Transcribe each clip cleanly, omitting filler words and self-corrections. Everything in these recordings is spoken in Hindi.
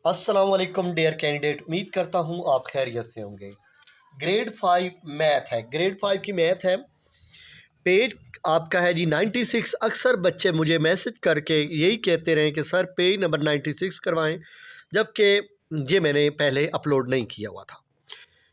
अस्सलाम वालेकुम डियर कैंडिडेट, उम्मीद करता हूँ आप खैरियत से होंगे। ग्रेड 5 मैथ है, ग्रेड 5 की मैथ है। पेज आपका है जी 96। अक्सर बच्चे मुझे मैसेज करके यही कहते रहे कि सर पेज नंबर 96 करवाएं, जबकि ये मैंने पहले अपलोड नहीं किया हुआ था।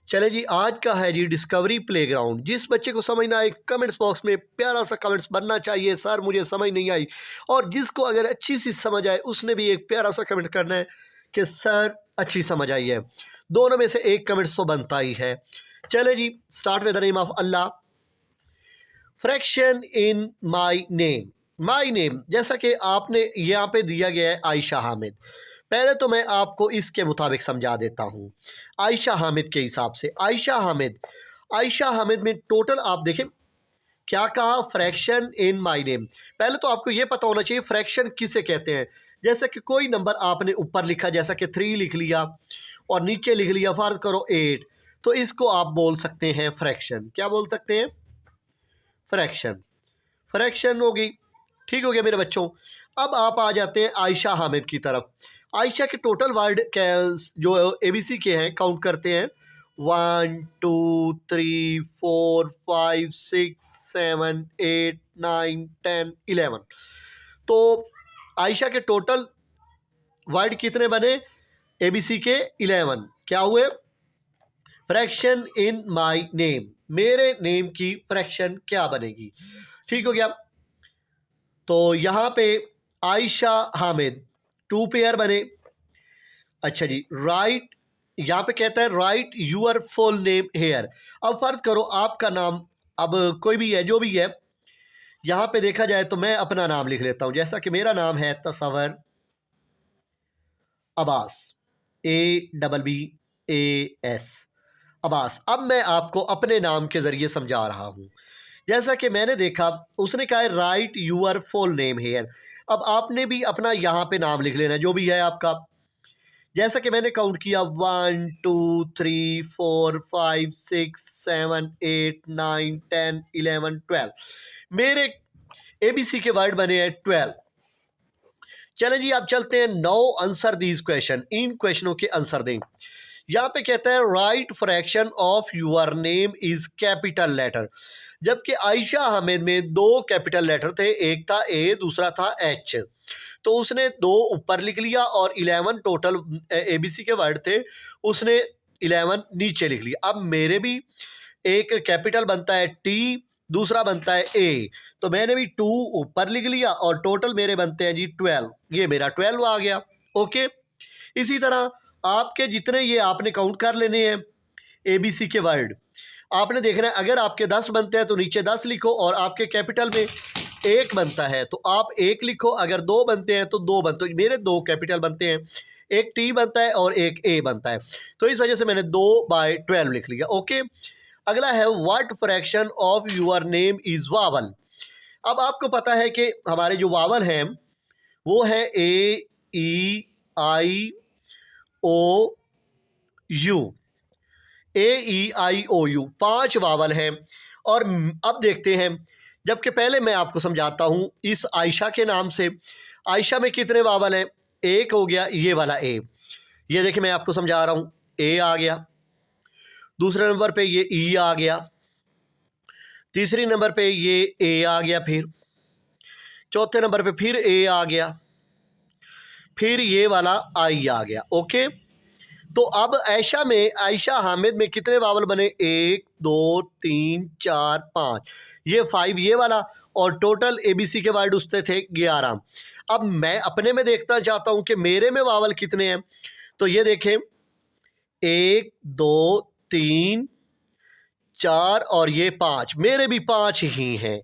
चले जी, आज का है जी डिस्कवरी प्लेग्राउंड। जिस बच्चे को समझ ना आए कमेंट्स बॉक्स में प्यारा सा कमेंट्स बनना चाहिए, सर मुझे समझ नहीं आई। और जिसको अगर अच्छी सी समझ आए उसने भी एक प्यारा सा कमेंट करना है कि सर अच्छी समझ आई है। दोनों में से एक कमेंट तो बनता ही है। चले जी, start with the name of Allah. Fraction in my name. My name जैसा कि आपने यहाँ पे दिया गया है आयशा हामिद। पहले तो मैं आपको इसके मुताबिक समझा देता हूँ। आयशा हामिद के हिसाब से आयशा हामिद में टोटल आप देखें क्या कहा, फ्रैक्शन इन माई नेम। पहले तो आपको ये पता होना चाहिए फ्रैक्शन किसे कहते हैं। जैसे कि कोई नंबर आपने ऊपर लिखा, जैसा कि 3 लिख लिया और नीचे लिख लिया फर्ज करो 8, तो इसको आप बोल सकते हैं फ्रैक्शन। क्या बोल सकते हैं? फ्रैक्शन होगी। ठीक हो गया मेरे बच्चों। अब आप आ जाते हैं आयशा हामिद की तरफ। आयशा के टोटल वर्ड जो ABC के हैं काउंट करते हैं 1 2 3 4 5 6 7 8 9 10 11। तो आयशा के टोटल वर्ड कितने बने? ABC के 11। क्या हुए? फ्रैक्शन इन माई नेम, मेरे नेम की फ्रैक्शन क्या बनेगी? ठीक हो गया। तो यहाँ पे आयशा हामिद 2 पेयर बने। अच्छा जी, राइट, यहाँ पे कहता है right your full name here. अब फर्ज करो आपका नाम, अब कोई भी है जो भी है, यहाँ पे देखा जाए तो मैं अपना नाम लिख लेता हूँ। जैसा कि मेरा नाम है तसव्वुर अब्बास, ABBAS, अब्बास। अब मैं आपको अपने नाम के ज़रिए समझा रहा हूँ। जैसा कि मैंने देखा उसने कहा है right your full name here. अब आपने भी अपना यहाँ पे नाम लिख लेना जो भी है आपका। जैसा कि मैंने काउंट किया 1 2 3 4 5 6 7 8 9 10 11 12। मेरे ABC के वर्ड बने हैं 12। चलें जी, आप चलते हैं। नो आंसर दीज क्वेश्चन, इन क्वेश्चनों के आंसर दें। यहाँ पे कहता है write fraction of your name is capital letter. जबकि आयशा हामिद में 2 कैपिटल लेटर थे, एक था A, दूसरा था H। तो उसने 2 ऊपर लिख लिया और 11 टोटल ABC के वर्ड थे, उसने 11 नीचे लिख लिया। अब मेरे भी एक कैपिटल बनता है T, दूसरा बनता है A, तो मैंने भी 2 ऊपर लिख लिया और टोटल मेरे बनते हैं जी 12। ये मेरा 12 आ गया। ओके, इसी तरह आपके जितने ये आपने काउंट कर लेने हैं ABC के वर्ड। आपने देखना है अगर आपके 10 बनते हैं तो नीचे 10 लिखो, और आपके कैपिटल में 1 बनता है तो आप 1 लिखो। अगर 2 बनते हैं तो 2 बनते हैं। मेरे 2 कैपिटल बनते हैं, एक T बनता है और एक A बनता है, तो इस वजह से मैंने 2/12 लिख लिया। ओके, अगला है what fraction of your name is vowel. अब आपको पता है कि हमारे जो वावल हैं वो है A E I O U, 5 vowel हैं। और अब देखते हैं, जबकि पहले मैं आपको समझाता हूँ इस आयशा के नाम से। आयशा में कितने वावल हैं? एक हो गया ये वाला A, ये देखिए मैं आपको समझा रहा हूँ। A आ गया, दूसरे नंबर पे ये E आ गया, तीसरी नंबर पे ये A आ गया, फिर चौथे नंबर पे फिर A आ गया, फिर ये वाला I आ गया। ओके, तो अब आयशा हामिद में कितने वावल बने? 1 2 3 4 5, ये 5 ये वाला, और टोटल ABC के वर्ड उससे थे 11। अब मैं अपने में देखना चाहता हूं कि मेरे में वावल कितने हैं। तो ये देखें 1 2 3 4 और ये 5, मेरे भी 5 ही हैं,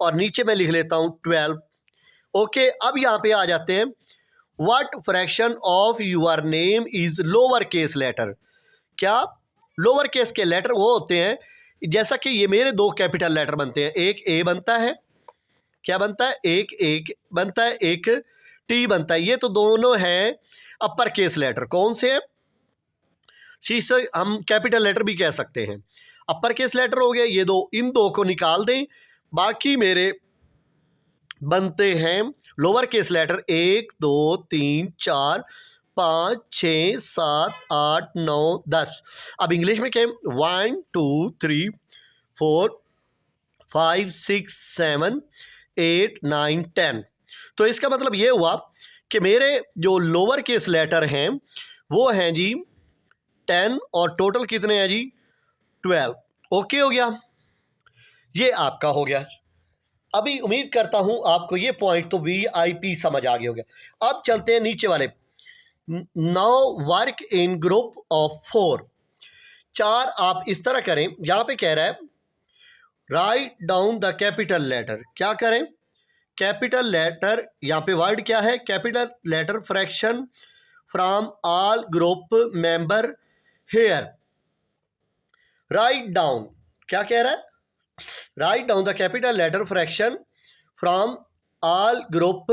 और नीचे मैं लिख लेता हूं 12। ओके, अब यहाँ पे आ जाते हैं। What fraction of your name is lower case letter. क्या लोअर केस के लेटर वो होते हैं, जैसा कि ये मेरे 2 कैपिटल लेटर बनते हैं, एक A बनता है, क्या बनता है? एक बनता है, एक T बनता है। ये तो दोनों हैं अपर केस लेटर। कौन से हैं? शीर्षक हम कैपिटल लेटर भी कह सकते हैं। अपर केस लेटर हो गए ये 2, इन 2 को निकाल दें, बाकी मेरे बनते हैं लोअर केस लेटर 1 2 3 4 5 6 7 8 9 10। अब इंग्लिश में क्या है? 1 2 3 4 5 6 7 8 9 10। तो इसका मतलब ये हुआ कि मेरे जो लोअर केस लेटर हैं वो हैं जी 10 और टोटल कितने हैं जी 12। ओके हो गया, ये आपका हो गया। अभी उम्मीद करता हूं आपको ये पॉइंट तो VIP समझ आ गया हो गया। अब चलते हैं नीचे वाले। Now work in group of 4। 4 आप इस तरह करें, यहां पे कह रहा है write down the capital letter. क्या करें? कैपिटल लेटर, यहाँ पे वर्ड क्या है? Capital letter fraction from all group member here. Write down, क्या कह रहा है? Write down the capital letter fraction from all group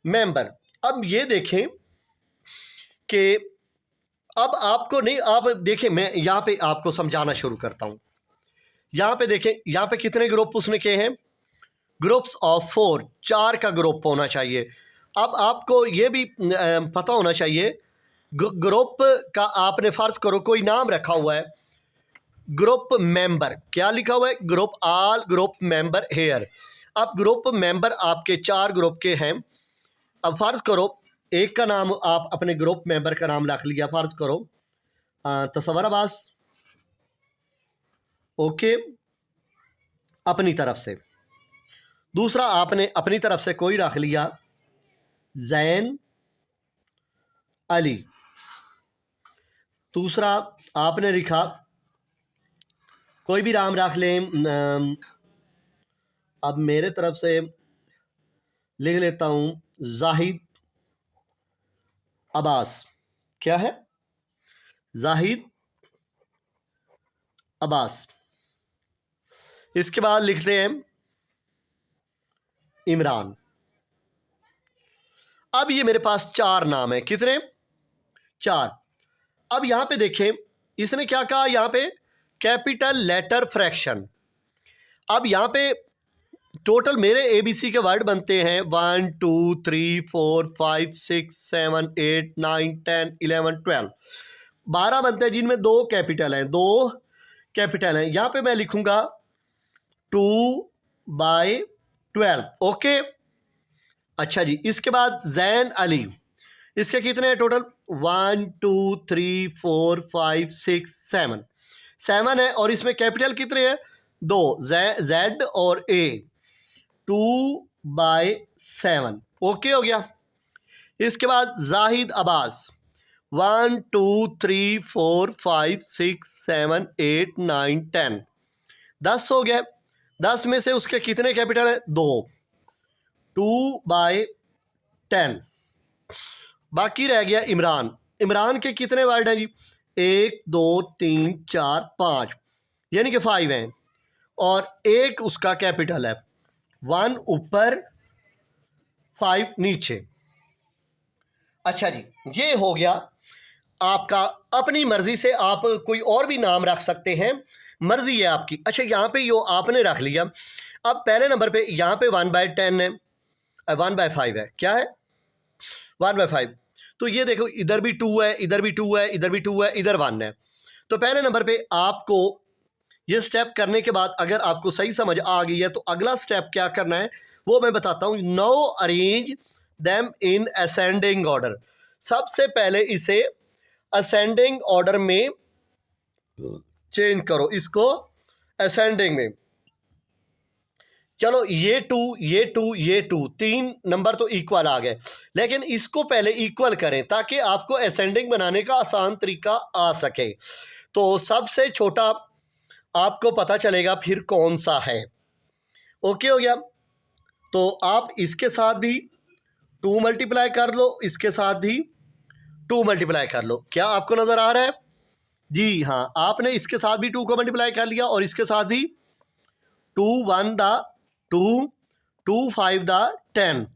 member. अब ये देखें कि अब आपको नहीं, आप देखें, मैं यहाँ पे आपको समझाना शुरू करता हूँ। यहाँ पे देखें, यहाँ पे कितने ग्रुप उसने किए हैं? ग्रुप्स ऑफ 4, 4 का ग्रुप होना चाहिए। अब आपको ये भी पता होना चाहिए ग्रुप का, आपने फर्ज करो कोई नाम रखा हुआ है ग्रुप मेंबर, क्या लिखा हुआ है? Group all group member here. अब ग्रुप मेंबर आपके 4 ग्रुप के हैं। अब फर्ज करो एक का नाम आप अपने ग्रुप मेंबर का नाम रख लिया, फर्ज करो तसव्वुर अब्बास, ओके, अपनी तरफ से। दूसरा आपने अपनी तरफ से कोई रख लिया जैन अली। दूसरा आपने लिखा कोई भी नाम रख लें, अब मेरे तरफ से लिख लेता हूं जाहिद अब्बास। क्या है? जाहिद अब्बास। इसके बाद लिखते हैं इमरान। अब ये मेरे पास 4 नाम है, कितने? 4। अब यहां पे देखें इसने क्या कहा, यहां पे कैपिटल लेटर फ्रैक्शन। अब यहां पे टोटल मेरे ABC के वर्ड बनते हैं 1 2 3 4 5 6 7 8 9 10 11 12। 12 बनते हैं जिनमें 2 कैपिटल हैं, 2 कैपिटल हैं। यहां पे मैं लिखूंगा 2/12। ओके, अच्छा जी। इसके बाद जैन अली, इसके कितने हैं टोटल? 1 2 3 4 5 6 7। 7 है और इसमें कैपिटल कितने हैं? 2, Z और A। 2/7। ओके हो गया। इसके बाद जाहिद अब्बास 1 2 3 4 5 6 7 8 9 10। 10 हो गया। 10 में से उसके कितने कैपिटल हैं? 2, 2/10। बाकी रह गया इमरान। इमरान के कितने वर्ड हैं जी? 1 2 3 4 5, यानी कि 5 हैं और 1 उसका कैपिटल है। 1 ऊपर 5 नीचे। अच्छा जी, ये हो गया आपका। अपनी मर्जी से आप कोई और भी नाम रख सकते हैं, मर्जी है आपकी। अच्छा, यहाँ पे यो आपने रख लिया। अब पहले नंबर पे यहाँ पे 1/10 है, 1/5 है। क्या है? 1/5। तो ये देखो इधर भी 2 है, इधर भी 2 है, इधर भी 2 है, इधर 1 है। तो पहले नंबर पे आपको ये स्टेप करने के बाद अगर आपको सही समझ आ गई है तो अगला स्टेप क्या करना है वो मैं बताता हूँ। Now arrange them in ascending order. सबसे पहले इसे असेंडिंग ऑर्डर में चेंज करो, इसको असेंडिंग में। चलो ये 2 ये 2 ये 2 3 नंबर तो इक्वल आ गए, लेकिन इसको पहले इक्वल करें ताकि आपको असेंडिंग बनाने का आसान तरीका आ सके। तो सबसे छोटा आपको पता चलेगा फिर कौन सा है। ओके हो गया। तो आप इसके साथ भी 2 मल्टीप्लाई कर लो, इसके साथ भी 2 मल्टीप्लाई कर लो। क्या आपको नज़र आ रहा है? जी हाँ, आपने इसके साथ भी 2 को मल्टीप्लाई कर लिया और इसके साथ भी 2 1 दा 2 2 5 दा 10।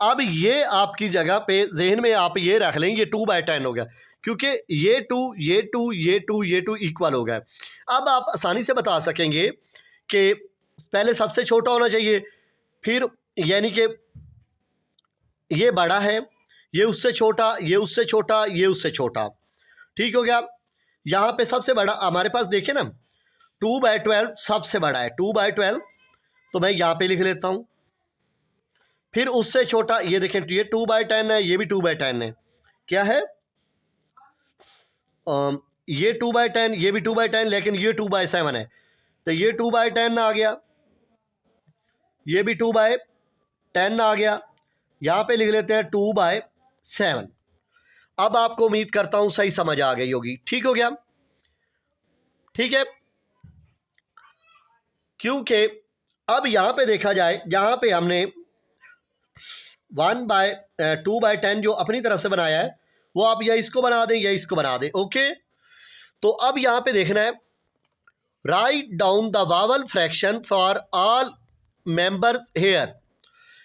अब ये आपकी जगह पे जहन में आप ये रख लें, ये 2/10 हो गया क्योंकि ये 2 ये 2 ये 2 ये 2 इक्वल हो गया। अब आप आसानी से बता सकेंगे कि पहले सबसे छोटा होना चाहिए, फिर यानी कि ये बड़ा है, ये उससे छोटा, ये उससे छोटा, ये उससे छोटा, ठीक हो गया। यहाँ पे सबसे बड़ा हमारे पास देखिए ना 2/12 सबसे बड़ा है 2/12, तो मैं यहाँ पे लिख लेता हूँ। फिर उससे छोटा ये देखें, ये 2/10 है, ये भी 2/10 है, क्या है ये 2/10, ये भी 2/10, लेकिन ये 2/7 है, तो ये 2/10 आ गया, ये भी 2/10 आ गया। यहाँ पे लिख लेते हैं 2/7। अब आपको उम्मीद करता हूँ सही समझ आ गई होगी, ठीक हो गया, ठीक है। क्योंकि अब यहाँ पे देखा जाए, जहाँ पे हमने 2/10 जो अपनी तरफ से बनाया है, वो आप या इसको बना दें या इसको बना दें, ओके। तो अब यहाँ पे देखना है, write down the vowel fraction for all members here.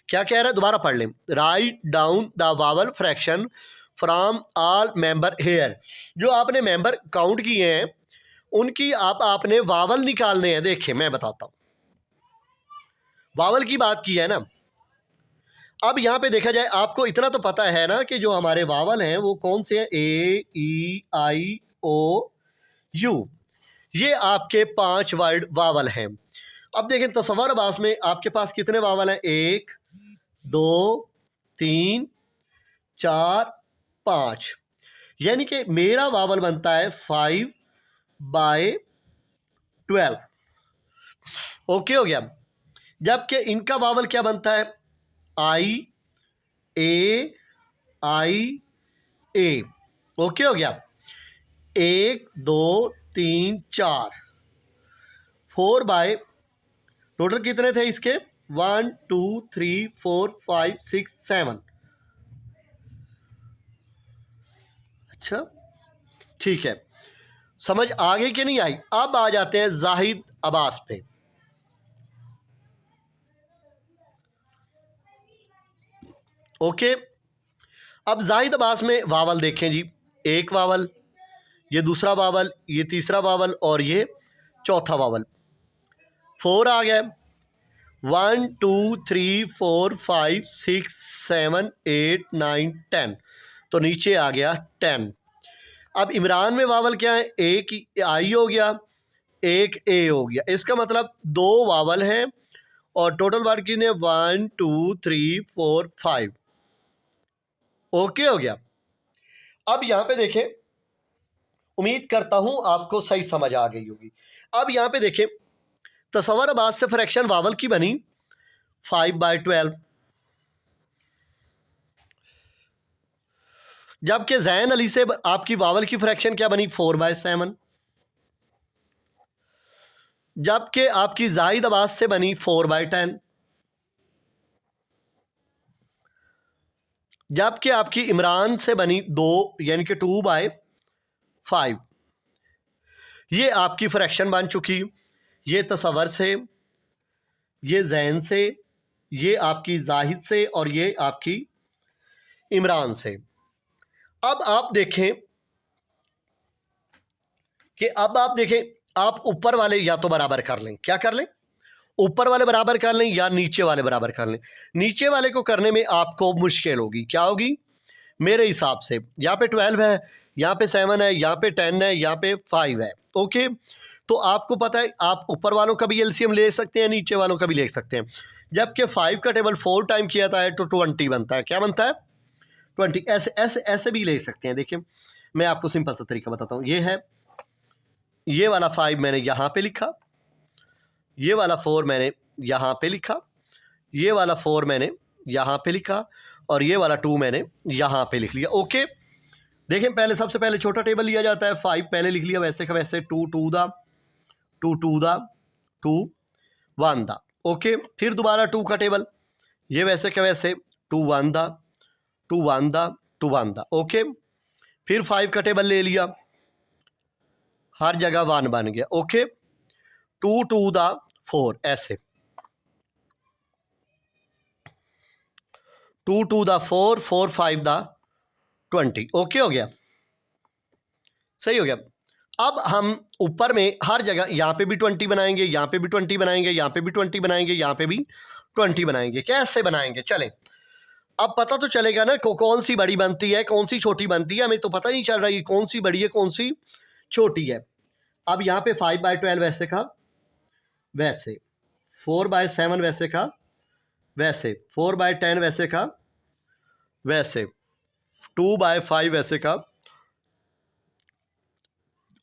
क्या कह रहा है, दोबारा पढ़ लें, write down the vowel fraction from all member here. जो आपने मेंबर काउंट किए हैं उनकी आपने वावल निकालने हैं। देखिए मैं बताता हूँ, वावल की बात की है ना। अब यहाँ पे देखा जाए, आपको इतना तो पता है ना कि जो हमारे वावल हैं वो कौन से हैं, ए ई आई ओ यू, ये आपके 5 वर्ड वावल हैं। अब देखें तसव्वुर अब्बास में आपके पास कितने वावल हैं, 1 2 3 4 5, यानी कि मेरा वावल बनता है 5/12, ओके हो गया। जबकि इनका वावल क्या बनता है, आई ए, ओके हो गया। 1 2 3 4 4 टोटल कितने थे इसके, 1 2 3 4 5 6 7। अच्छा ठीक है, समझ आ गई कि नहीं आई। अब आ जाते हैं जाहिद अब्बास पे। ओके, अब जाहिद अब्बास में वावल देखें जी, एक वावल, ये दूसरा वावल, ये तीसरा वावल और ये चौथा वावल, 4 आ गया। 1 2 3 4 5 6 7 8 9 10, तो नीचे आ गया 10। अब इमरान में वावल क्या है, एक आई हो गया, एक ए हो गया, इसका मतलब 2 वावल हैं और टोटल वर्ड कितने, 1 2 3 4 5, ओके हो गया। अब यहाँ पे देखें, उम्मीद करता हूँ आपको सही समझ आ गई होगी। अब यहाँ पे देखें, तसव्वुर अब्बास से फ्रैक्शन वावल की बनी 5/12, जबकि ज़ैन अली से आपकी वावल की फ्रैक्शन क्या बनी, 4/7, जबकि आपकी जाहिद अब्बास से बनी 4/10, जबकि आपकी इमरान से बनी 2 यानी कि 2/5। ये आपकी फ्रैक्शन बन चुकी, ये तसव्वुर से, ये ज़ैन से, ये आपकी जाहिद से और ये आपकी इमरान से। अब आप देखें कि आप ऊपर वाले या तो बराबर कर लें, क्या कर लें, ऊपर वाले बराबर कर लें या नीचे वाले बराबर कर लें। नीचे वाले को करने में आपको मुश्किल होगी, क्या होगी, मेरे हिसाब से यहाँ पे 12 है, यहाँ पे 7 है, यहाँ पे 10 है, यहाँ पे 5 है, ओके। तो आपको पता है आप ऊपर वालों का भी एलसीएम ले सकते हैं, नीचे वालों का भी ले सकते हैं। जबकि 5 का टेबल 4 टाइम किया था है तो 20 बनता है, क्या बनता है, 20। ऐसे ऐसे ऐसे भी ले सकते हैं। देखिए मैं आपको सिंपल सा तरीका बताता हूँ, ये है, ये वाला 5 मैंने यहाँ पे लिखा, ये वाला 4 मैंने यहाँ पे लिखा, ये वाला 4 मैंने यहाँ पे लिखा और ये वाला 2 मैंने यहाँ पे लिख लिया, ओके। देखें पहले सबसे पहले छोटा टेबल लिया जाता है, 5 पहले लिख लिया वैसे का वैसे, 2 2 दा 2 2 दा 2 1 दा, ओके। फिर दोबारा 2 का टेबल, ये वैसे का वैसे, 2 1 दा 2 1 दा 2 1 दा, ओके। फिर 5 का टेबल ले लिया, हर जगह 1 बन गया, ओके। 2 2 दा 4 ऐसे, 2 2 दा 4 4 5 दा 20, ओके हो गया, सही हो गया। अब हम ऊपर में हर जगह यहाँ पे भी 20 बनाएंगे, यहाँ पे भी 20 बनाएंगे, यहाँ पे भी 20 बनाएंगे, यहाँ पे भी 20 बनाएंगे। कैसे बनाएंगे, चलें अब पता तो चलेगा ना कौन सी बड़ी बनती है कौन सी छोटी बनती है, हमें तो पता ही नहीं चल रहा है कौन सी बड़ी है कौन सी छोटी है। अब यहाँ पे 5/12 वैसे का वैसे, 4/7 वैसे का वैसे, 4/10 वैसे का वैसे, 2/5 वैसे का।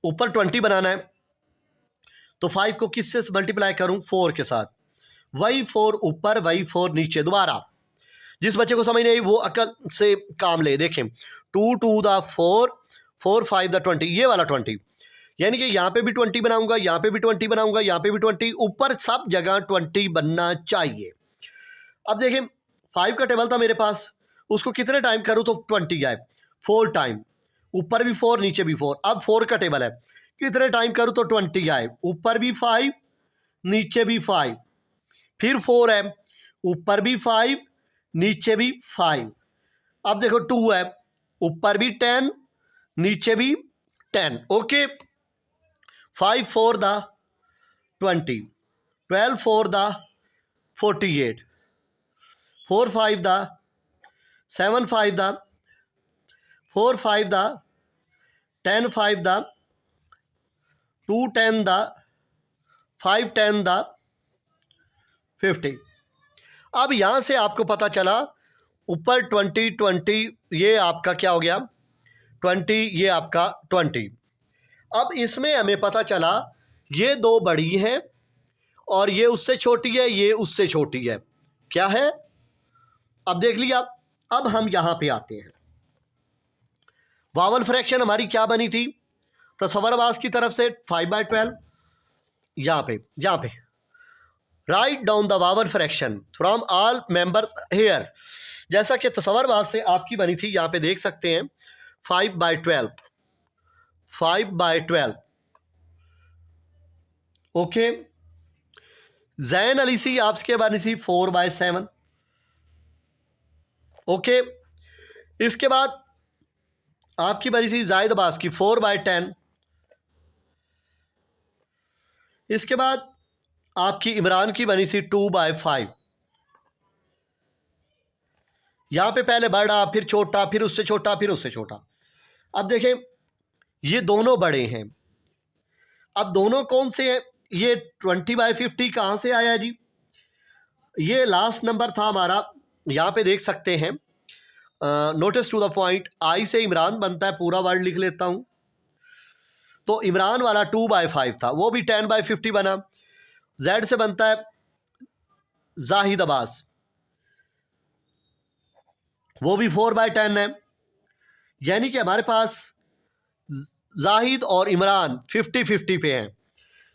ऊपर 20 बनाना है तो 5 को किससे मल्टीप्लाई करूं? 4 के साथ। वही 4 ऊपर वही 4 नीचे। दोबारा जिस बच्चे को समझ नहीं आई वो अकल से काम ले। देखें 2 2 द 4, 4 5 द 20, ये वाला 20, यानी कि यहाँ पे भी 20 बनाऊंगा, यहाँ पे भी 20 बनाऊंगा, यहाँ पे भी 20, ऊपर सब जगह 20 बनना चाहिए। अब देखें 5 का टेबल था मेरे पास, उसको कितने टाइम करूँ तो 20 आए? 4 टाइम। ऊपर भी 4 नीचे भी 4। अब 4 का टेबल है, कितने टाइम करूँ तो 20 आए? ऊपर भी 5 नीचे भी 5। फिर 4 है, ऊपर भी 5 नीचे भी 5। अब देखो 2 है, ऊपर भी 10 नीचे भी 10। Okay, 5 4 the 20, 12 4 the 48, 4 5 the 7 5 the 4 5 the 10 5 the 2 10 the 5 10 the 50। अब यहाँ से आपको पता चला ऊपर 20 20, ये आपका क्या हो गया 20, ये आपका 20। अब इसमें हमें पता चला ये दो बड़ी हैं और ये उससे छोटी है, ये उससे छोटी है। क्या है? अब देख लिया। अब हम यहाँ पे आते हैं। वावल फ्रैक्शन हमारी क्या बनी थी? तो सवरवास की तरफ से 5/12। यहाँ पे write down the vowel fraction from all members here. जैसा कि तसव्वुरबाज से आपकी बनी थी, यहाँ पे देख सकते हैं 5/12, 5/12। ओके, जैन अली सी आपके बनी थी 4/7। ओके, इसके बाद आपकी बनी थी जाहिद अब्बास की 4/10। इसके बाद आपकी इमरान की बनी थी 2/5। यहां पे पहले बड़ा फिर छोटा फिर उससे छोटा फिर उससे छोटा। अब देखें ये दोनों बड़े हैं। अब दोनों कौन से हैं? ये 20/50 कहां से आया जी? ये लास्ट नंबर था हमारा। यहां पे देख सकते हैं नोटिस टू द पॉइंट, आई से इमरान बनता है, पूरा वर्ड लिख लेता हूं। तो इमरान वाला 2/5 था, वो भी 10/50 बना। जेड से बनता है जाहिद अब्बास, वो भी 4/10 है। यानी कि हमारे पास जाहिद और इमरान 50-50 पे हैं।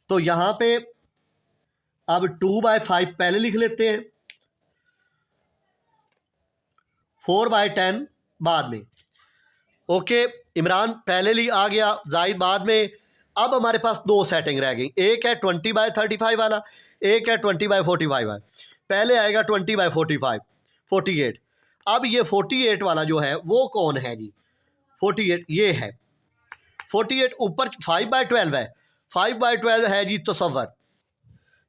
तो यहां पे अब 2/5 पहले लिख लेते हैं, 4/10 बाद में। ओके, इमरान पहले ही आ गया, जाहिद बाद में। अब हमारे पास दो सेटिंग रह गई, एक है 20/35 वाला, एक है 20/45 वाला। पहले आएगा 20/45, 48। अब ये 48 वाला जो है वो कौन है जी? 48 ये है। 48 ऊपर 5/12 है, 5/12 है जी तसव्वुर।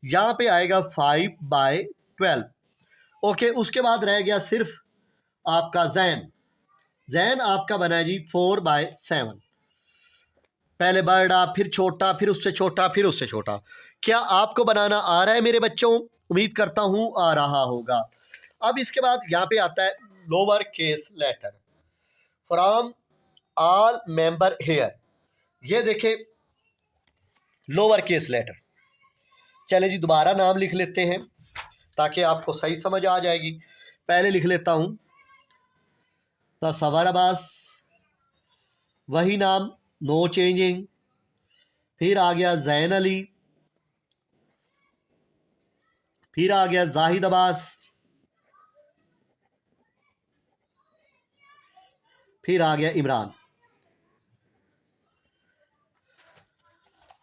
यहाँ पे आएगा 5/12। ओके, उसके बाद रह गया सिर्फ आपका जैन आपका बना है जी 4/7। पहले बड़ा फिर छोटा फिर उससे छोटा फिर उससे छोटा। क्या आपको बनाना आ रहा है मेरे बच्चों? उम्मीद करता हूं आ रहा होगा। अब इसके बाद यहाँ पे आता है lower case letter from all member here. ये देखें लोअर केस लेटर। चले जी दोबारा नाम लिख लेते हैं ताकि आपको सही समझ आ जाएगी। पहले लिख लेता हूं तसव्वुर अब्बास, वही नाम नो चेंजिंग। फिर आ गया जैन अली, फिर आ गया जाहिद अब्बास, फिर आ गया इमरान।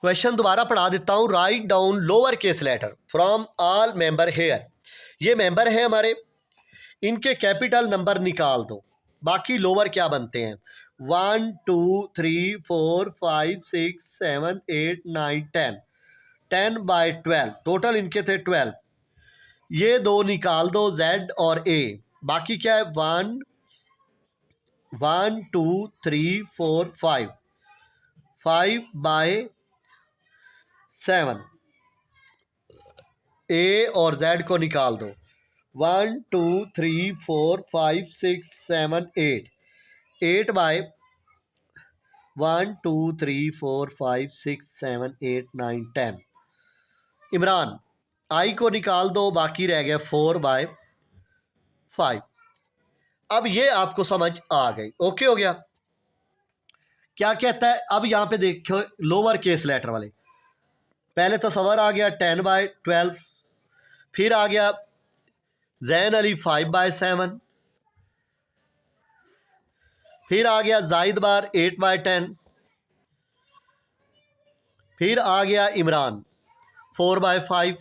क्वेश्चन दोबारा पढ़ा देता हूं। Write down lower case letter from all member here. ये मेंबर है हमारे, इनके कैपिटल नंबर निकाल दो। बाकी लोअर क्या बनते हैं? 1 2 3 4 5 6 7 8 9 10, 10/12 टोटल इनके थे 12। ये दो निकाल दो, जेड और ए। बाकी क्या है 1 1 2 3 4 5 5/7 ए और जेड को निकाल दो 1 2 3 4 5 6 7 8 8/1 2 3 4 5 6 7 8 9 10। इमरान आई को निकाल दो, बाकी रह गया 4/5। अब ये आपको समझ आ गई, ओके हो गया। क्या कहता है अब यहाँ पे देखो लोअर केस लेटर वाले, पहले तो सवर आ गया 10/12, फिर आ गया जैन अली 5/7, फिर आ गया जाहिद बार 8/10, फिर आ गया इमरान 4/5।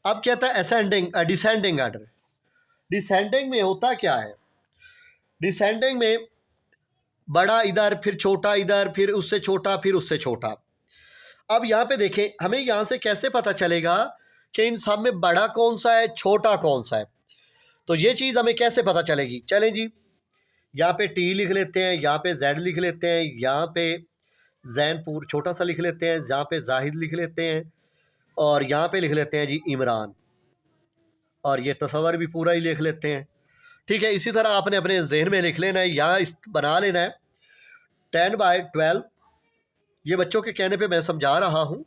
अब कहता है असेंडिंग डिसेंडिंग आर्डर। डिसेंडिंग में होता क्या है, डिसेंडिंग में बड़ा इधर, फिर छोटा इधर, फिर उससे छोटा, फिर उससे छोटा। अब यहाँ पे देखें, हमें यहाँ से कैसे पता चलेगा कि इन सब में बड़ा कौन सा है, छोटा कौन सा है? तो ये चीज़ हमें कैसे पता चलेगी? चलें जी, यहाँ पे टी लिख लेते हैं, यहाँ पे जेड लिख लेते हैं, यहाँ पे जैनपुर छोटा सा लिख लेते हैं, जहाँ पे जाहिद लिख लेते हैं, और यहाँ पे लिख लेते हैं जी इमरान, और ये तस्वर भी पूरा ही लिख लेते हैं। ठीक है, इसी तरह आपने अपने जहन में लिख लेना है, यहाँ बना लेना है 10/12। ये बच्चों के कहने पे मैं समझा रहा हूँ,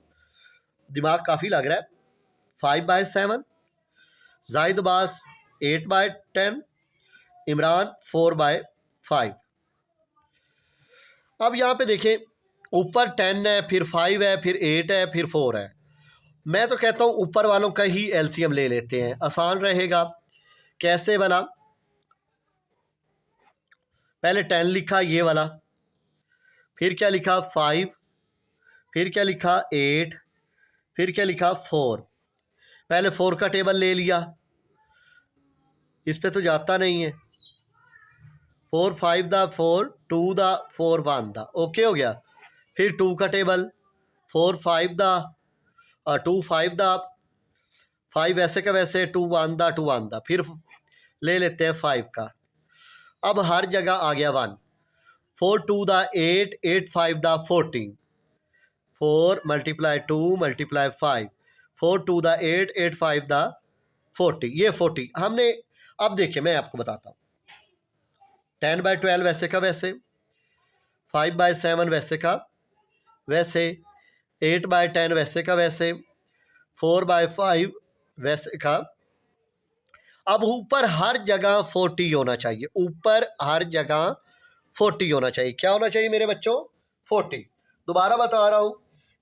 दिमाग काफ़ी लग रहा है। 5/7, जाहिद अब्बास 8/10, इमरान 4/5। अब यहाँ पे देखें, ऊपर 10 है, फिर 5 है, फिर 8 है, फिर 4 है। मैं तो कहता हूँ ऊपर वालों का ही एलसीएम ले लेते हैं, आसान रहेगा। कैसे वाला? पहले 10 लिखा ये वाला, फिर क्या लिखा 5, फिर क्या लिखा 8, फिर क्या लिखा 4। पहले 4 का टेबल ले लिया, इस पे तो जाता नहीं है। 4 5 दा 4 2 दा 4 1 दा, ओके हो गया। फिर 2 का टेबल 4 5 दा 2 5 दा 5 वैसे का वैसे, 2 1 दा 2 1 दा, फिर ले लेते हैं 5 का। अब हर जगह आ गया 1। 4 2 दा 8, 8 5 दा 14, 4 × 2 × 5, 4 2 दा 8, 8 5 दा 40, ये 40 हमने। अब देखिए मैं आपको बताता हूँ, 10/12 वैसे का वैसे, 5/7 वैसे का वैसे, 8/10 वैसे का वैसे, 4/5 वैसे का। अब ऊपर हर जगह 40 होना चाहिए, ऊपर हर जगह 40 होना चाहिए। क्या होना चाहिए मेरे बच्चों? 40। दोबारा बता रहा हूँ,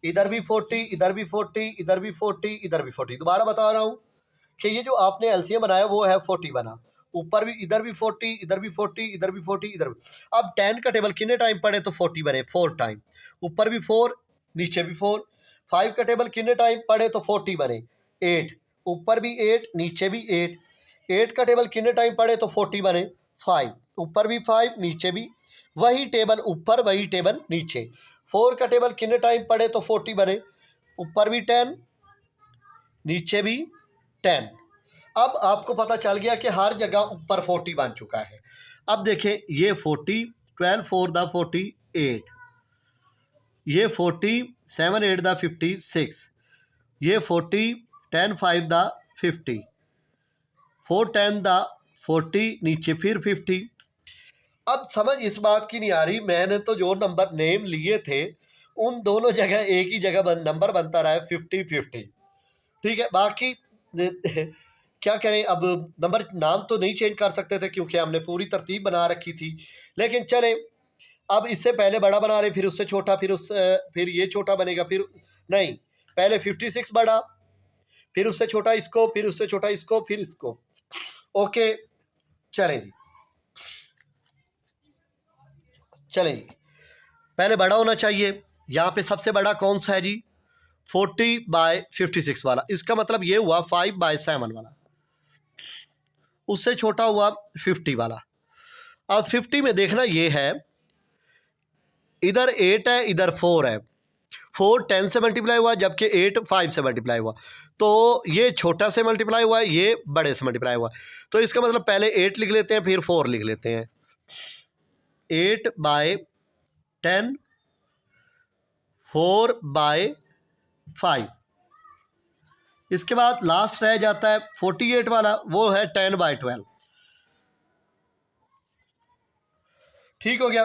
इधर भी 40, इधर भी 40, इधर भी 40, इधर भी 40। दोबारा बता रहा हूँ कि ये जो आपने एलसीएम बनाया वो है 40 बना, ऊपर भी इधर भी 40, इधर भी 40, इधर भी 40, इधर भी। अब 10 का टेबल कितने टाइम पढ़े तो 40 बने, 4 टाइम, ऊपर भी 4 नीचे भी 4। 5 का टेबल कितने टाइम पढ़े तो 40 बने, 8, ऊपर भी 8 नीचे भी 8। 8 का टेबल कितने टाइम पढ़े तो 40 बने, 5, ऊपर भी 5 नीचे भी, वही टेबल ऊपर वही टेबल नीचे। 4 का टेबल कितने टाइम पढ़े तो 40 बने, ऊपर भी 10 नीचे भी 10। अब आपको पता चल गया कि हर जगह ऊपर 40 बन चुका है। अब देखें, ये 40, 12 4 दा 48, ये 40 7 8 दा 56, ये 40 10 5 दा 50, 4 10 दा 40 नीचे फिर 50। अब समझ इस बात की नहीं आ रही, मैंने तो जो नंबर नेम लिए थे उन दोनों जगह एक ही जगह नंबर बनता रहा है 50-50। ठीक है, बाकी क्या करें, अब नंबर नाम तो नहीं चेंज कर सकते थे क्योंकि हमने पूरी तरतीब बना रखी थी, लेकिन चले अब इससे पहले बड़ा बना रहे, फिर उससे छोटा, फिर ये छोटा बनेगा, फिर नहीं, पहले 56 बड़ा, फिर उससे छोटा इसको, फिर उससे छोटा इसको, फिर इसको। ओके चलें जी, पहले बड़ा होना चाहिए। यहाँ पे सबसे बड़ा कौन सा है जी? 40/56 वाला। इसका मतलब ये हुआ 5/7 वाला, उससे छोटा हुआ 50 वाला। अब 50 में देखना ये है, इधर 8 है, इधर 4 है, 4 10 से मल्टीप्लाई हुआ, जबकि 8 5 से मल्टीप्लाई हुआ। तो ये छोटा से मल्टीप्लाई हुआ है, ये बड़े से मल्टीप्लाई हुआ है। तो इसका मतलब पहले 8 लिख लेते हैं, फिर 4 लिख लेते हैं। 8/10, 4/5। इसके बाद लास्ट रह जाता है 48 वाला, वो है 10/12। ठीक हो गया।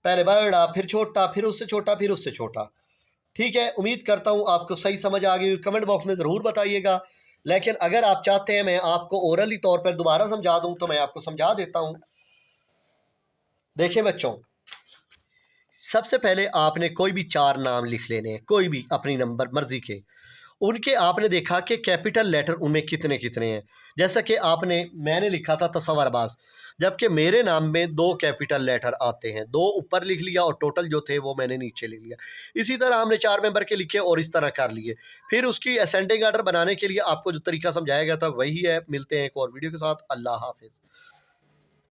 पहले बड़ा, फिर छोटा, फिर उससे छोटा, फिर उससे छोटा। ठीक है, उम्मीद करता हूँ आपको सही समझ आ गई। कमेंट बॉक्स में ज़रूर बताइएगा। लेकिन अगर आप चाहते हैं मैं आपको ओरली तौर पर दोबारा समझा दूँ तो मैं आपको समझा देता हूँ। देखिए बच्चों, सबसे पहले आपने कोई भी 4 नाम लिख लेने हैं, कोई भी अपनी नंबर मर्जी के। उनके आपने देखा कि कैपिटल लेटर उनमें कितने कितने हैं। जैसा कि मैंने लिखा था तसव्वुर अब्बास, जबकि मेरे नाम में 2 कैपिटल लेटर आते हैं, 2 ऊपर लिख लिया और टोटल जो थे वो मैंने नीचे लिख लिया। इसी तरह हमने 4 मेंबर के लिखे और इस तरह कर लिए। फिर उसकी असेंडिंग आर्डर बनाने के लिए आपको जो तरीका समझाया गया था वही है। मिलते हैं एक और वीडियो के साथ। अल्लाह हाफिज़।